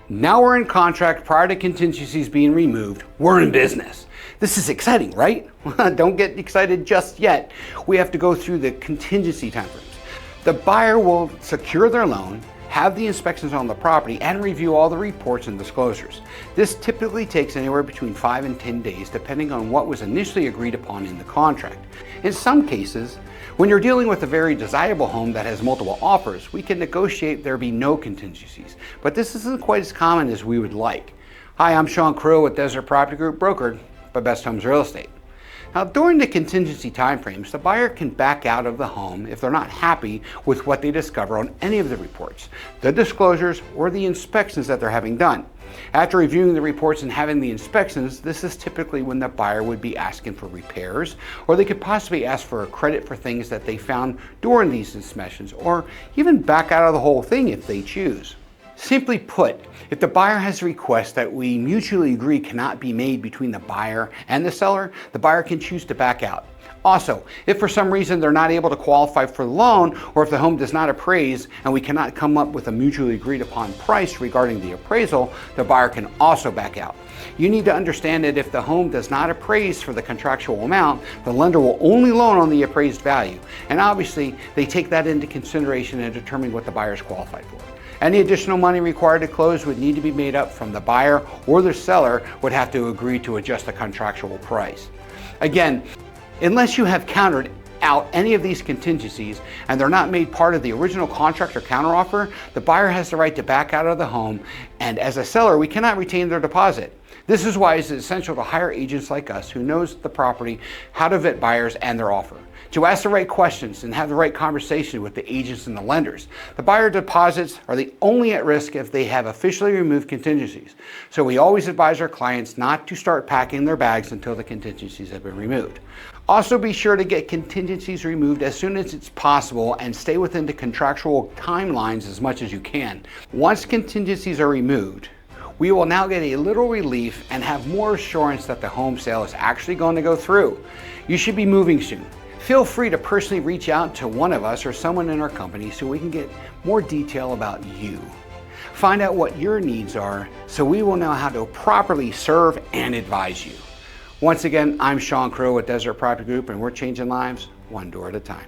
Now we're in contract prior to contingencies being removed. We're in business. This is exciting, right? Don't get excited just yet. We have to go through the contingency timeframes. The buyer will secure their loan, have the inspections on the property, and review all the reports and disclosures. This typically takes anywhere between 5 and 10 days, depending on what was initially agreed upon in the contract. In some cases, when you're dealing with a very desirable home that has multiple offers, we can negotiate there be no contingencies, but this isn't quite as common as we would like. Hi, I'm Shawn Krill with Desert Property Group, brokered by Best Homes Real Estate. Now, during the contingency timeframes, the buyer can back out of the home if they're not happy with what they discover on any of the reports, the disclosures, or the inspections that they're having done. After reviewing the reports and having the inspections, this is typically when the buyer would be asking for repairs, or they could possibly ask for a credit for things that they found during these inspections, or even back out of the whole thing if they choose. Simply put, if the buyer has a request that we mutually agree cannot be made between the buyer and the seller, the buyer can choose to back out. Also, if for some reason they're not able to qualify for the loan, or if the home does not appraise and we cannot come up with a mutually agreed upon price regarding the appraisal, the buyer can also back out. You need to understand that if the home does not appraise for the contractual amount, the lender will only loan on the appraised value. And obviously, they take that into consideration in determining what the buyer is qualified for. Any additional money required to close would need to be made up from the buyer, or the seller would have to agree to adjust the contractual price. Again, unless you have countered out any of these contingencies and they're not made part of the original contract or counteroffer, the buyer has the right to back out of the home, and as a seller, we cannot retain their deposit. This is why it's essential to hire agents like us who knows the property, how to vet buyers and their offer, to ask the right questions and have the right conversation with the agents and the lenders. The buyer deposits are the only at risk if they have officially removed contingencies. So we always advise our clients not to start packing their bags until the contingencies have been removed. Also, be sure to get contingencies removed as soon as it's possible and stay within the contractual timelines as much as you can. Once contingencies are removed, we will now get a little relief and have more assurance that the home sale is actually going to go through. You should be moving soon. Feel free to personally reach out to one of us or someone in our company so we can get more detail about you. Find out what your needs are so we will know how to properly serve and advise you. Once again, I'm Shawn Krill with Desert Property Group, and we're changing lives one door at a time.